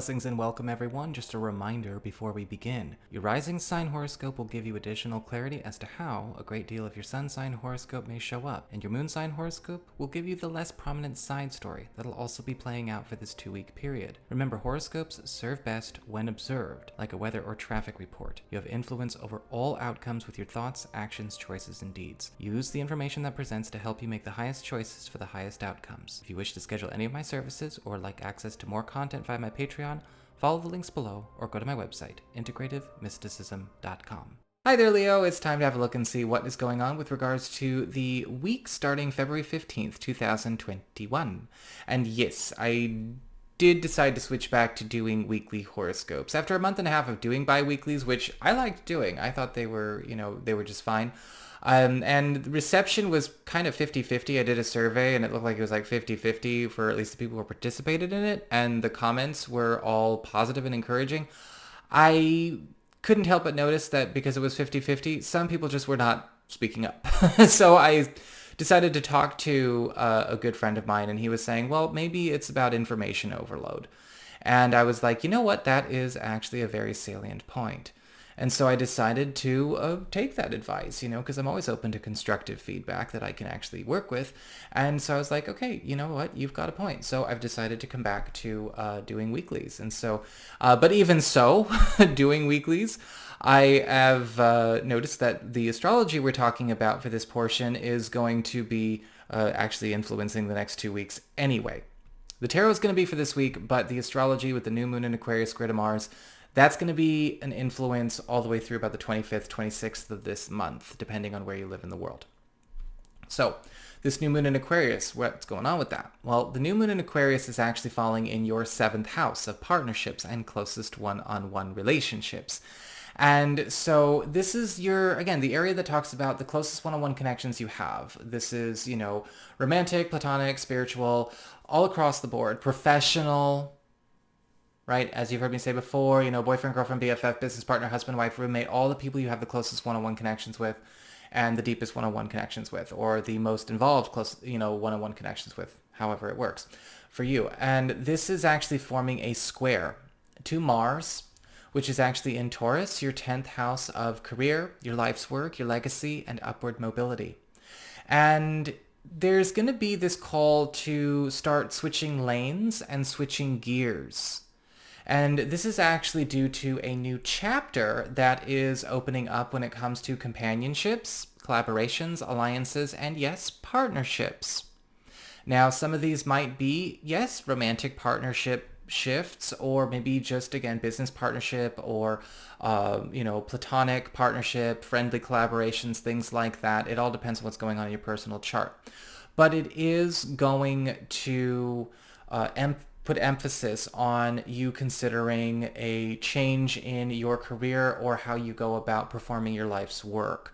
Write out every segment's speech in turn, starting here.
Blessings and welcome everyone. Just a reminder before we begin. Your rising sign horoscope will give you additional clarity as to how a great deal of your sun sign horoscope may show up, and your moon sign horoscope will give you the less prominent side story that'll also be playing out for this 2-week period. Remember, horoscopes serve best when observed, like a weather or traffic report. You have influence over all outcomes with your thoughts, actions, choices, and deeds. Use the information that presents to help you make the highest choices for the highest outcomes. If you wish to schedule any of my services or like access to more content via my Patreon, follow the links below or go to my website, integrativemysticism.com. Hi there, Leo. It's time to have a look and see what is going on with regards to the week starting February 15th, 2021. And yes, I did decide to switch back to doing weekly horoscopes. After a month and a half of doing bi-weeklies, which I liked doing, I thought they were just fine. And the reception was kind of 50-50. I did a survey and it looked like it was like 50-50 for at least the people who participated in it. And the comments were all positive and encouraging. I couldn't help but notice that because it was 50-50, some people just were not speaking up. So I decided to talk to a good friend of mine, and he was saying, well, maybe it's about information overload. And I was like, you know what? That is actually a very salient point. And so I decided to take that advice, because I'm always open to constructive feedback that I can actually work with. And so I was like, okay, you know what? You've got a point. So I've decided to come back to doing weeklies. And so, but even so, doing weeklies, I have noticed that the astrology we're talking about for this portion is going to be actually influencing the next 2 weeks anyway. The tarot is going to be for this week, but the astrology with the new moon in Aquarius, square to Mars, that's going to be an influence all the way through about the 25th, 26th of this month, depending on where you live in the world. So this new moon in Aquarius, what's going on with that? Well, the new moon in Aquarius is actually falling in your 7th house of partnerships and closest one-on-one relationships. And so this is again, the area that talks about the closest one-on-one connections you have. This is, romantic, platonic, spiritual, all across the board, professional, right? As you've heard me say before, boyfriend, girlfriend, BFF, business partner, husband, wife, roommate, all the people you have the closest one-on-one connections with and the deepest one-on-one connections with, or the most involved one-on-one connections with, however it works for you. And this is actually forming a square to Mars, which is actually in Taurus, your 10th house of career, your life's work, your legacy, and upward mobility. And there's going to be this call to start switching lanes and switching gears. And this is actually due to a new chapter that is opening up when it comes to companionships, collaborations, alliances, and yes, partnerships. Now, some of these might be, yes, romantic partnership shifts, or maybe just, again, business partnership or, platonic partnership, friendly collaborations, things like that. It all depends on what's going on in your personal chart. But it is going to put emphasis on you considering a change in your career or how you go about performing your life's work,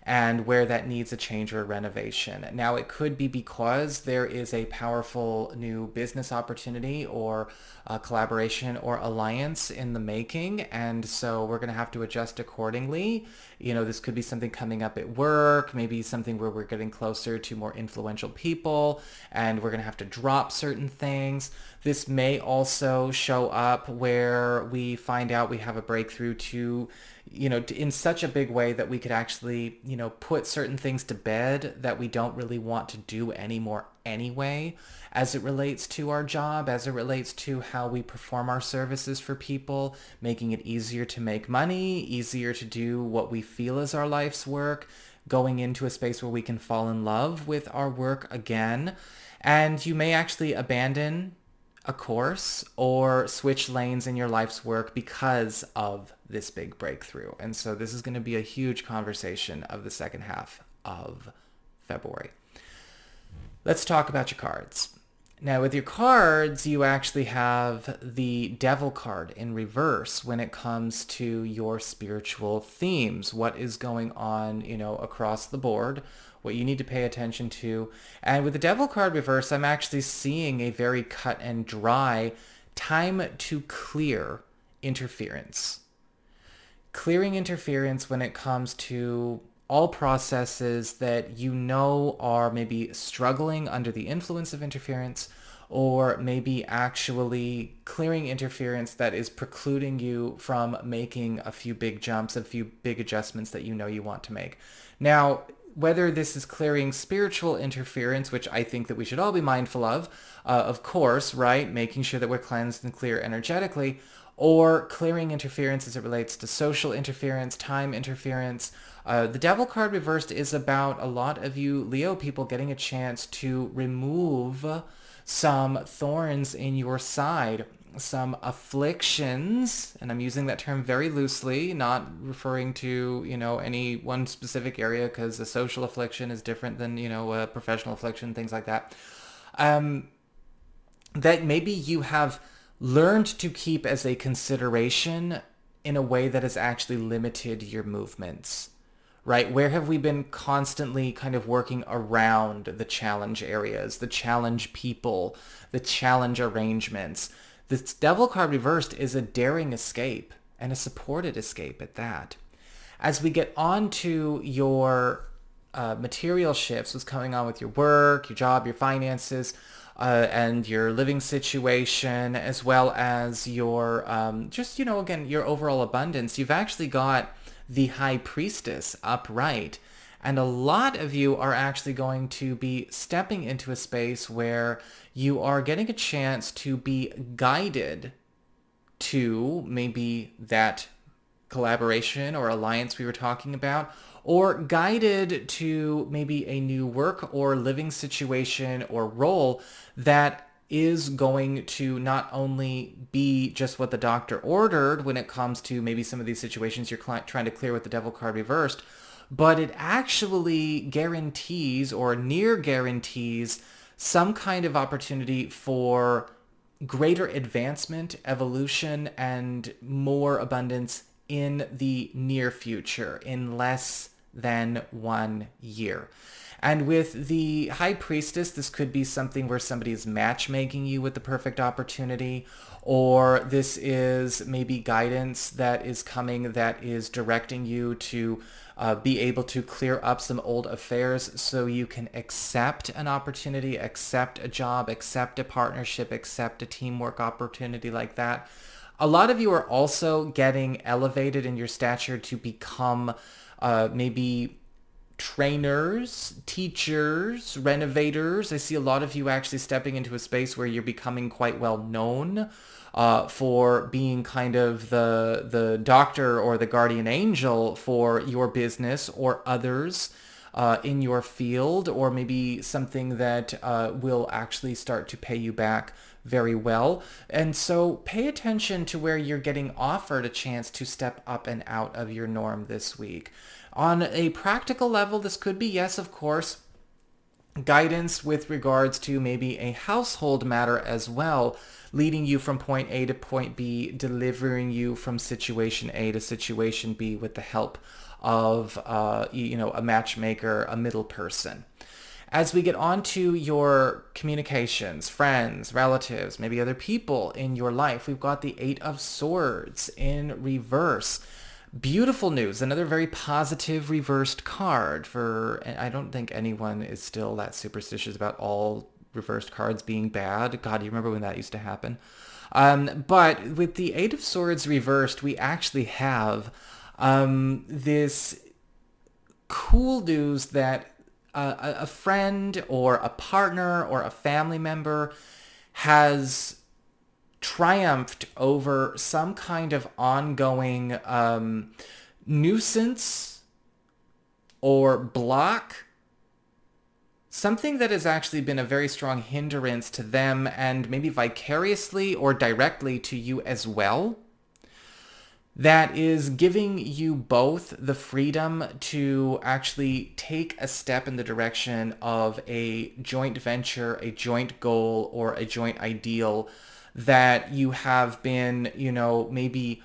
and where that needs a change or a renovation. Now, it could be because there is a powerful new business opportunity or a collaboration or alliance in the making, and so we're going to have to adjust accordingly. This could be something coming up at work, maybe something where we're getting closer to more influential people, and we're going to have to drop certain things. This may also show up where we find out we have a breakthrough to in such a big way that we could actually, put certain things to bed that we don't really want to do anymore anyway, as it relates to our job, as it relates to how we perform our services for people, making it easier to make money, easier to do what we feel is our life's work, going into a space where we can fall in love with our work again. And you may actually abandon a course or switch lanes in your life's work because of this big breakthrough. And so this is going to be a huge conversation of the second half of February. Let's talk about your cards. Now, with your cards, you actually have the Devil card in reverse when it comes to your spiritual themes. What is going on, across the board, what you need to pay attention to. And with the Devil card reverse, I'm actually seeing a very cut and dry time to clear interference. Clearing interference when it comes to all processes that are maybe struggling under the influence of interference, or maybe actually clearing interference that is precluding you from making a few big jumps, a few big adjustments that you know you want to make. Now, whether this is clearing spiritual interference, which I think that we should all be mindful of course, right? Making sure that we're cleansed and clear energetically, or clearing interference as it relates to social interference, time interference. The Devil card reversed is about a lot of you Leo people getting a chance to remove some thorns in your side, some afflictions, and I'm using that term very loosely, not referring to, any one specific area, because a social affliction is different than, a professional affliction, things like that. That maybe you have learned to keep as a consideration in a way that has actually limited your movements, right? Where have we been constantly kind of working around the challenge areas, the challenge people, the challenge arrangements? This Devil card reversed is a daring escape, and a supported escape at that. As we get on to your material shifts, what's going on with your work, your job, your finances, and your living situation, as well as your, again, your overall abundance, you've actually got the High Priestess upright. And a lot of you are actually going to be stepping into a space where you are getting a chance to be guided to maybe that collaboration or alliance we were talking about, or guided to maybe a new work or living situation or role that is going to not only be just what the doctor ordered when it comes to maybe some of these situations you're trying to clear with the Devil card reversed, but it actually guarantees or near guarantees some kind of opportunity for greater advancement, evolution, and more abundance in the near future, in less than 1 year. And with the High Priestess, this could be something where somebody is matchmaking you with the perfect opportunity, or this is maybe guidance that is coming that is directing you to be able to clear up some old affairs so you can accept an opportunity, accept a job, accept a partnership, accept a teamwork opportunity like that. A lot of you are also getting elevated in your stature to become maybe trainers, teachers, renovators. I see a lot of you actually stepping into a space where you're becoming quite well known for being kind of the doctor or the guardian angel for your business or others in your field, or maybe something that will actually start to pay you back very well. And so pay attention to where you're getting offered a chance to step up and out of your norm this week. On a practical level, this could be, yes, of course, guidance with regards to maybe a household matter as well, leading you from point A to point B, delivering you from situation A to situation B with the help of, a matchmaker, a middle person. As we get on to your communications, friends, relatives, maybe other people in your life, we've got the Eight of Swords in reverse. Beautiful news, another very positive reversed card for, I don't think anyone is still that superstitious about all reversed cards being bad. God, you remember when that used to happen? But with the Eight of Swords reversed, we actually have this cool news that a friend or a partner or a family member has triumphed over some kind of ongoing nuisance or block, something that has actually been a very strong hindrance to them and maybe vicariously or directly to you as well, that is giving you both the freedom to actually take a step in the direction of a joint venture, a joint goal, or a joint ideal that you have been, maybe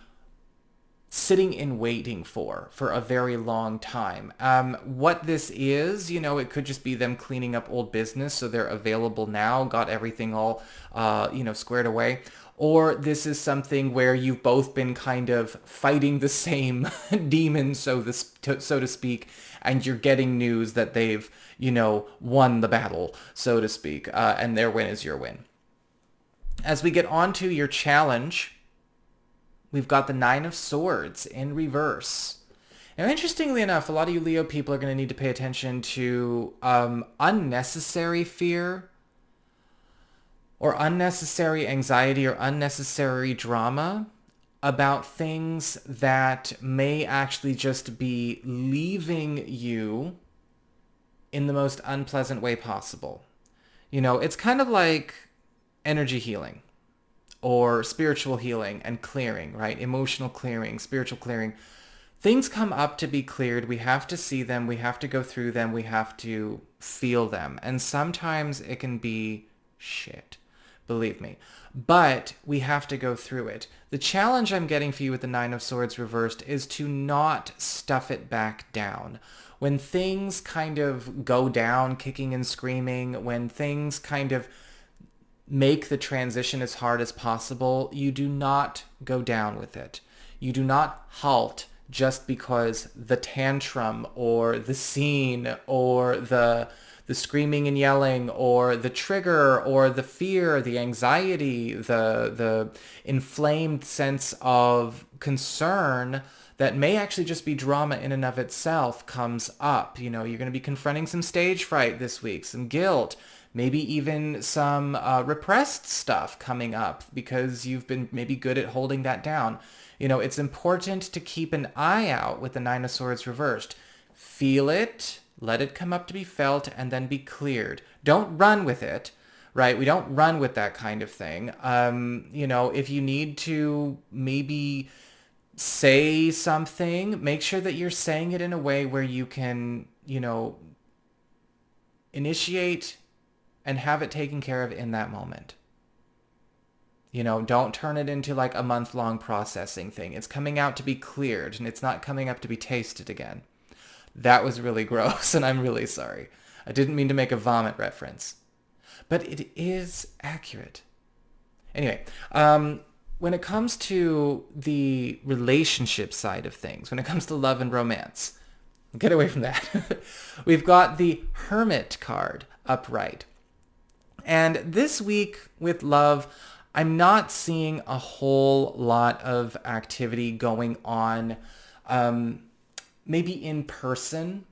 sitting in waiting for a very long time. What this is, it could just be them cleaning up old business so they're available now, got everything all, squared away. Or this is something where you've both been kind of fighting the same demon, so to speak, and you're getting news that they've, won the battle, so to speak, and their win is your win. As we get on to your challenge, we've got the Nine of Swords in reverse. Now, interestingly enough, a lot of you Leo people are going to need to pay attention to unnecessary fear or unnecessary anxiety or unnecessary drama about things that may actually just be leaving you in the most unpleasant way possible. You know, it's kind of like energy healing or spiritual healing and clearing, right? Emotional clearing, spiritual clearing. Things come up to be cleared. We have to see them. We have to go through them. We have to feel them. And sometimes it can be shit, believe me. But we have to go through it. The challenge I'm getting for you with the Nine of Swords reversed is to not stuff it back down. When things kind of go down, kicking and screaming, when things kind of make the transition as hard as possible, you do not go down with it. You do not halt just because the tantrum or the scene or the screaming and yelling or the trigger or the fear, the anxiety, the inflamed sense of concern that may actually just be drama in and of itself comes up. You know, you're going to be confronting some stage fright this week, some guilt, maybe even some repressed stuff coming up because you've been maybe good at holding that down. You know, it's important to keep an eye out with the Nine of Swords reversed. Feel it, let it come up to be felt, and then be cleared. Don't run with it, right? We don't run with that kind of thing. You know, if you need to maybe say something, make sure that you're saying it in a way where you can, you know, initiate and have it taken care of in that moment. You know, don't turn it into like a month-long processing thing. It's coming out to be cleared, and it's not coming up to be tasted again. That was really gross, and I'm really sorry. I didn't mean to make a vomit reference. But it is accurate. Anyway, when it comes to the relationship side of things, when it comes to love and romance, get away from that. We've got the Hermit card upright. And this week with love, I'm not seeing a whole lot of activity going on, maybe in person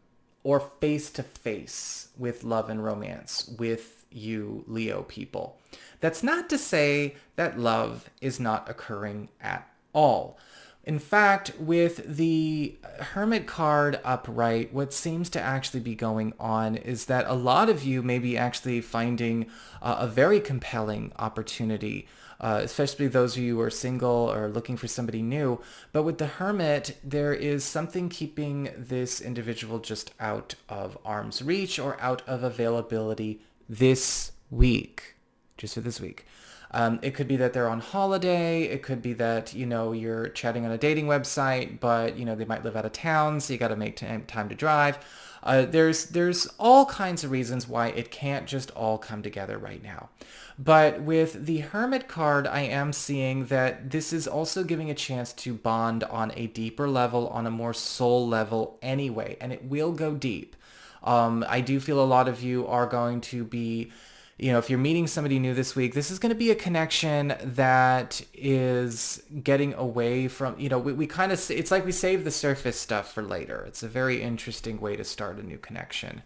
or face-to-face with love and romance with you Leo people. That's not to say that love is not occurring at all. In fact, with the Hermit card upright, what seems to actually be going on is that a lot of you may be actually finding a very compelling opportunity, especially those of you who are single or looking for somebody new. But with the Hermit, there is something keeping this individual just out of arm's reach or out of availability this week, just for this week. It could be that they're on holiday. It could be that, you know, you're chatting on a dating website, but, you know, they might live out of town, so you got to make time to drive. There's all kinds of reasons why it can't just all come together right now. But with the Hermit card, I am seeing that this is also giving a chance to bond on a deeper level, on a more soul level anyway, and it will go deep. I do feel a lot of you are going to be, you know, if you're meeting somebody new this week, this is going to be a connection that is getting away from, you know, we kind of, it's like we save the surface stuff for later. It's a very interesting way to start a new connection.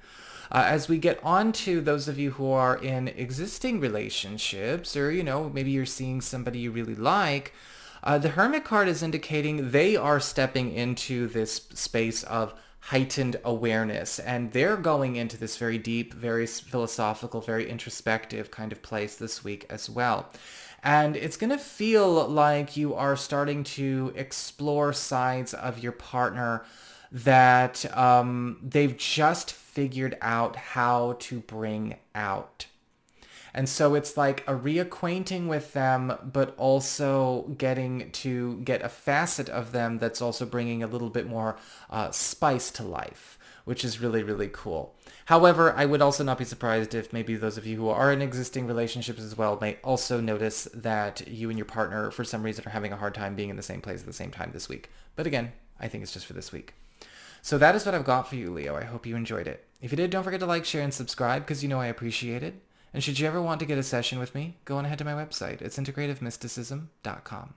As we get on to those of you who are in existing relationships, or, you know, maybe you're seeing somebody you really like, the Hermit card is indicating they are stepping into this space of heightened awareness, and they're going into this very deep, very philosophical, very introspective kind of place this week as well. And it's going to feel like you are starting to explore sides of your partner that they've just figured out how to bring out. And so it's like a reacquainting with them, but also getting to get a facet of them that's also bringing a little bit more spice to life, which is really, really cool. However, I would also not be surprised if maybe those of you who are in existing relationships as well may also notice that you and your partner, for some reason, are having a hard time being in the same place at the same time this week. But again, I think it's just for this week. So that is what I've got for you, Leo. I hope you enjoyed it. If you did, don't forget to like, share, and subscribe because you know I appreciate it. And should you ever want to get a session with me, go on ahead to my website. It's integrativemysticism.com.